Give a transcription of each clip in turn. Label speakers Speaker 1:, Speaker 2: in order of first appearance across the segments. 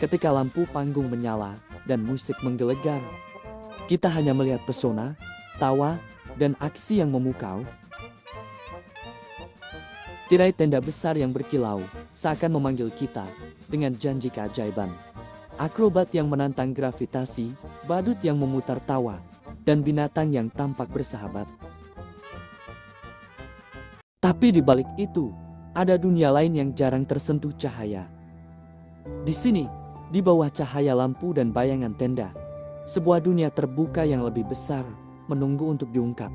Speaker 1: ketika lampu panggung menyala dan musik menggelegar. Kita hanya melihat pesona, tawa, dan aksi yang memukau. Tirai tenda besar yang berkilau seakan memanggil kita dengan janji keajaiban. Akrobat yang menantang gravitasi, badut yang memutar tawa, dan binatang yang tampak bersahabat. Tapi di balik itu, ada dunia lain yang jarang tersentuh cahaya. Di sini, di bawah cahaya lampu dan bayangan tenda, sebuah dunia terbuka yang lebih besar menunggu untuk diungkap.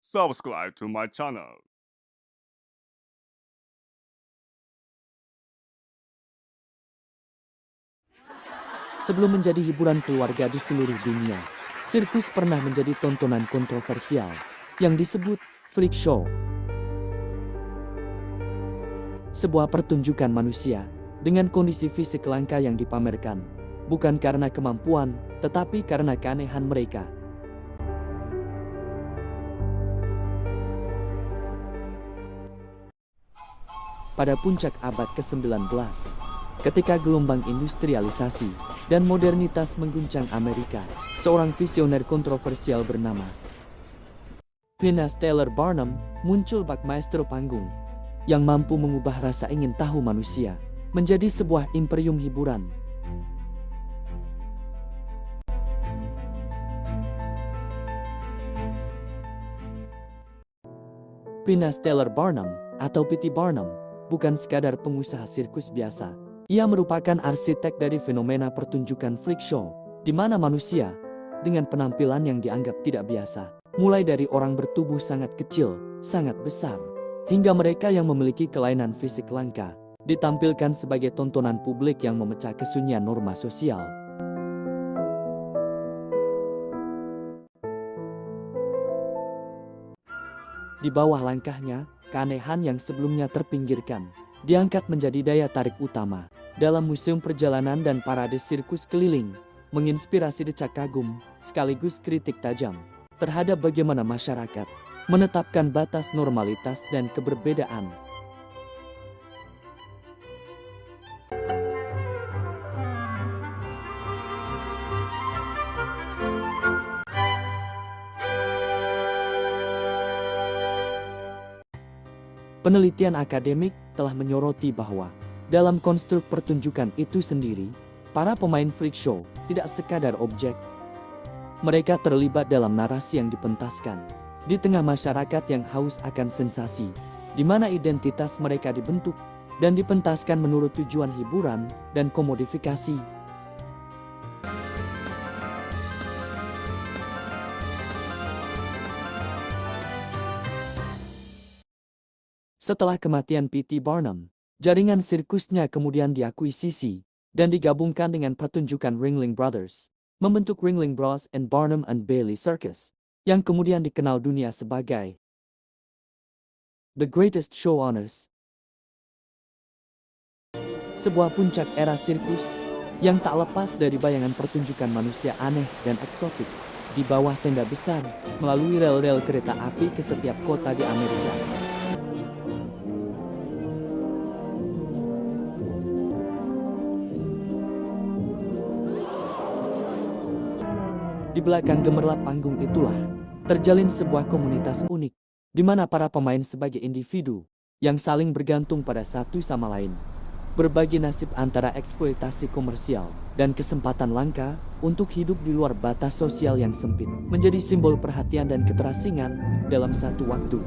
Speaker 2: Subscribe to my channel.
Speaker 1: Sebelum menjadi hiburan keluarga di seluruh dunia, sirkus pernah menjadi tontonan kontroversial yang disebut freak show. Sebuah pertunjukan manusia dengan kondisi fisik langka yang dipamerkan, bukan karena kemampuan, tetapi karena keanehan mereka. Pada puncak abad ke-19, ketika gelombang industrialisasi dan modernitas mengguncang Amerika, seorang visioner kontroversial bernama Phineas Taylor Barnum muncul bak maestro panggung yang mampu mengubah rasa ingin tahu manusia menjadi sebuah imperium hiburan. Phineas Taylor Barnum atau P.T. Barnum bukan sekadar pengusaha sirkus biasa. Ia merupakan arsitek dari fenomena pertunjukan freak show, di mana manusia dengan penampilan yang dianggap tidak biasa, mulai dari orang bertubuh sangat kecil, sangat besar, hingga mereka yang memiliki kelainan fisik langka, ditampilkan sebagai tontonan publik yang memecah kesunyian norma sosial. Di bawah langkahnya, keanehan yang sebelumnya terpinggirkan, diangkat menjadi daya tarik utama dalam museum perjalanan dan parade sirkus keliling, menginspirasi decak kagum sekaligus kritik tajam terhadap bagaimana masyarakat menetapkan batas normalitas dan keberbedaan. Penelitian akademik telah menyoroti bahwa dalam konstruk pertunjukan itu sendiri, para pemain freak show tidak sekadar objek. Mereka terlibat dalam narasi yang dipentaskan di tengah masyarakat yang haus akan sensasi, di mana identitas mereka dibentuk dan dipentaskan menurut tujuan hiburan dan komodifikasi. Setelah kematian P.T. Barnum, jaringan sirkusnya kemudian diakuisisi dan digabungkan dengan pertunjukan Ringling Brothers, membentuk Ringling Bros and Barnum and Bailey Circus, yang kemudian dikenal dunia sebagai The Greatest Show on Earth. Sebuah puncak era sirkus yang tak lepas dari bayangan pertunjukan manusia aneh dan eksotik di bawah tenda besar melalui rel-rel kereta api ke setiap kota di Amerika. Di belakang gemerlap panggung itulah terjalin sebuah komunitas unik, di mana para pemain sebagai individu yang saling bergantung pada satu sama lain, berbagi nasib antara eksploitasi komersial dan kesempatan langka untuk hidup di luar batas sosial yang sempit, menjadi simbol perhatian dan keterasingan dalam satu waktu.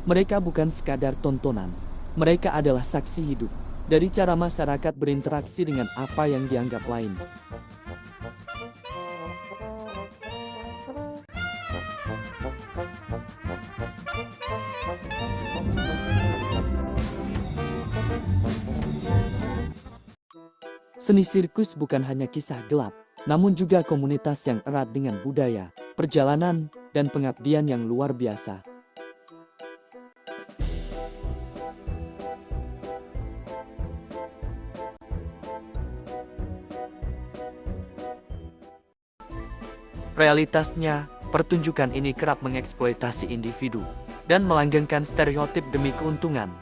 Speaker 1: Mereka bukan sekadar tontonan, mereka adalah saksi hidup dari cara masyarakat berinteraksi dengan apa yang dianggap lain. Seni sirkus bukan hanya kisah gelap, namun juga komunitas yang erat dengan budaya, perjalanan, dan pengabdian yang luar biasa. Realitasnya, pertunjukan ini kerap mengeksploitasi individu dan melanggengkan stereotip demi keuntungan.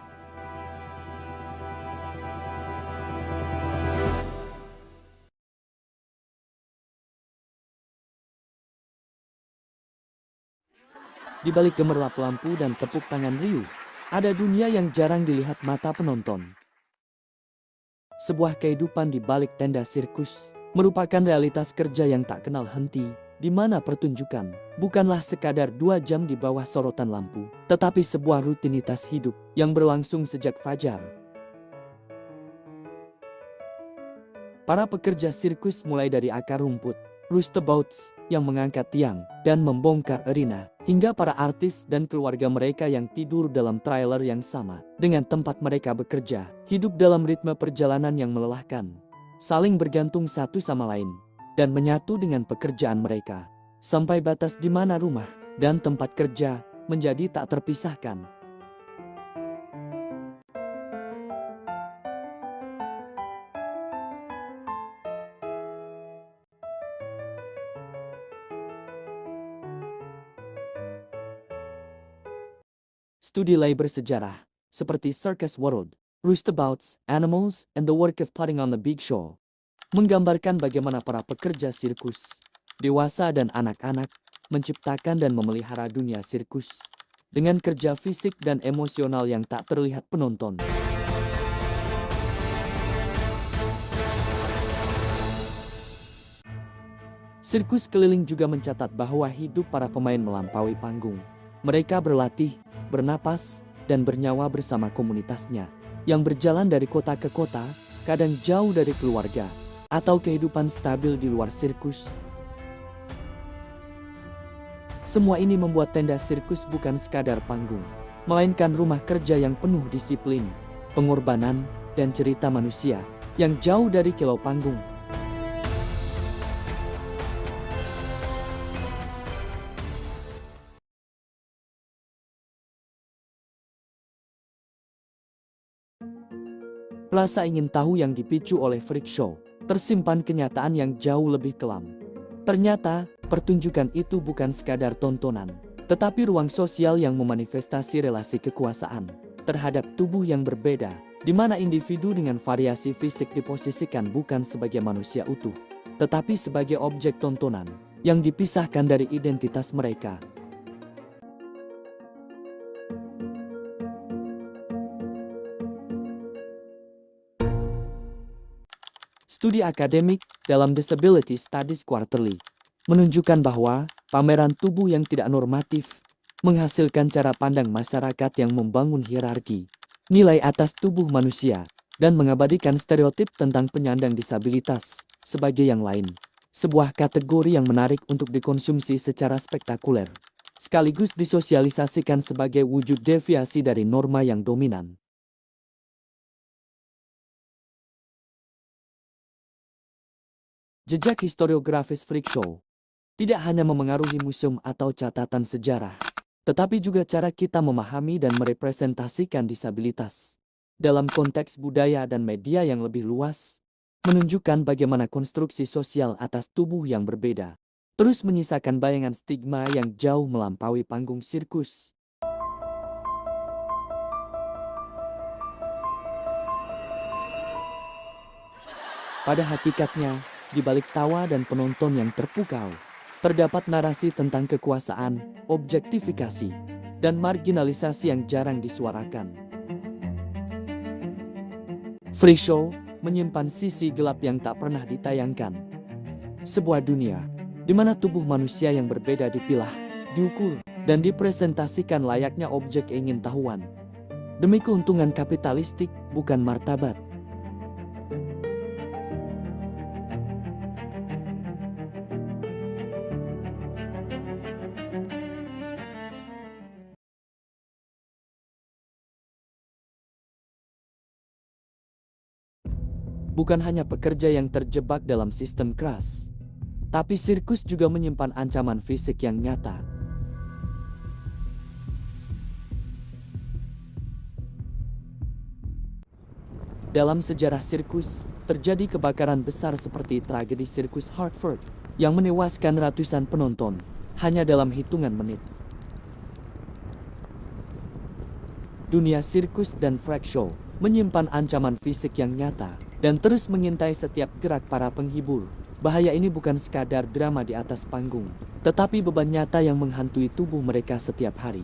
Speaker 1: Di balik gemerlap lampu dan tepuk tangan riuh, ada dunia yang jarang dilihat mata penonton. Sebuah kehidupan di balik tenda sirkus merupakan realitas kerja yang tak kenal henti, di mana pertunjukan bukanlah sekadar 2 jam di bawah sorotan lampu, tetapi sebuah rutinitas hidup yang berlangsung sejak fajar. Para pekerja sirkus mulai dari akar rumput, roustabouts yang mengangkat tiang dan membongkar arena, hingga para artis dan keluarga mereka yang tidur dalam trailer yang sama dengan tempat mereka bekerja, hidup dalam ritme perjalanan yang melelahkan, saling bergantung satu sama lain, dan menyatu dengan pekerjaan mereka, sampai batas di mana rumah dan tempat kerja menjadi tak terpisahkan. Studi labor sejarah, seperti Circus World, Roustabouts, Animals, and the Work of Putting on the Big Show, menggambarkan bagaimana para pekerja sirkus, dewasa dan anak-anak, menciptakan dan memelihara dunia sirkus dengan kerja fisik dan emosional yang tak terlihat penonton. Sirkus keliling juga mencatat bahwa hidup para pemain melampaui panggung. Mereka berlatih, bernapas, dan bernyawa bersama komunitasnya, yang berjalan dari kota ke kota, kadang jauh dari keluarga, atau kehidupan stabil di luar sirkus. Semua ini membuat tenda sirkus bukan sekadar panggung, melainkan rumah kerja yang penuh disiplin, pengorbanan, dan cerita manusia yang jauh dari kilau panggung. Rasa ingin tahu yang dipicu oleh freak show, tersimpan kenyataan yang jauh lebih kelam. Ternyata, pertunjukan itu bukan sekadar tontonan, tetapi ruang sosial yang memanifestasi relasi kekuasaan terhadap tubuh yang berbeda, di mana individu dengan variasi fisik diposisikan bukan sebagai manusia utuh, tetapi sebagai objek tontonan yang dipisahkan dari identitas mereka. Studi akademik dalam Disability Studies Quarterly menunjukkan bahwa pameran tubuh yang tidak normatif menghasilkan cara pandang masyarakat yang membangun hierarki, nilai atas tubuh manusia, dan mengabadikan stereotip tentang penyandang disabilitas sebagai yang lain. Sebuah kategori yang menarik untuk dikonsumsi secara spektakuler, sekaligus disosialisasikan sebagai wujud deviasi dari norma yang dominan. Jejak historiografis freak show tidak hanya memengaruhi museum atau catatan sejarah, tetapi juga cara kita memahami dan merepresentasikan disabilitas dalam konteks budaya dan media yang lebih luas, menunjukkan bagaimana konstruksi sosial atas tubuh yang berbeda terus menyisakan bayangan stigma yang jauh melampaui panggung sirkus. Pada hakikatnya, di balik tawa dan penonton yang terpukau, terdapat narasi tentang kekuasaan, objektifikasi, dan marginalisasi yang jarang disuarakan. Freak show menyimpan sisi gelap yang tak pernah ditayangkan. Sebuah dunia di mana tubuh manusia yang berbeda dipilah, diukur, dan dipresentasikan layaknya objek keingintahuan. Demi keuntungan kapitalistik, bukan martabat. Bukan hanya pekerja yang terjebak dalam sistem keras, tapi sirkus juga menyimpan ancaman fisik yang nyata. Dalam sejarah sirkus, terjadi kebakaran besar seperti tragedi sirkus Hartford yang menewaskan ratusan penonton hanya dalam hitungan menit. Dunia sirkus dan freak show menyimpan ancaman fisik yang nyata dan terus mengintai setiap gerak para penghibur. Bahaya ini bukan sekadar drama di atas panggung, tetapi beban nyata yang menghantui tubuh mereka setiap hari.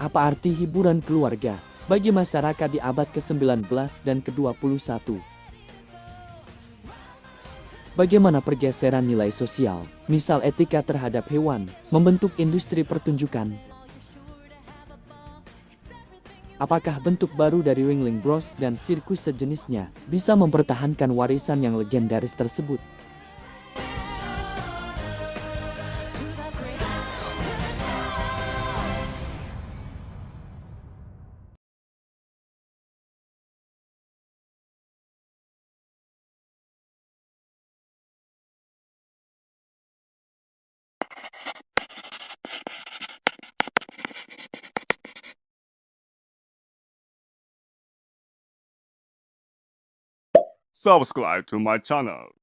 Speaker 1: Apa arti hiburan keluarga bagi masyarakat di abad ke-19 dan ke-21? Bagaimana pergeseran nilai sosial, misal etika terhadap hewan, membentuk industri pertunjukan? Apakah bentuk baru dari Ringling Bros dan sirkus sejenisnya bisa mempertahankan warisan yang legendaris tersebut?
Speaker 2: Subscribe to my channel.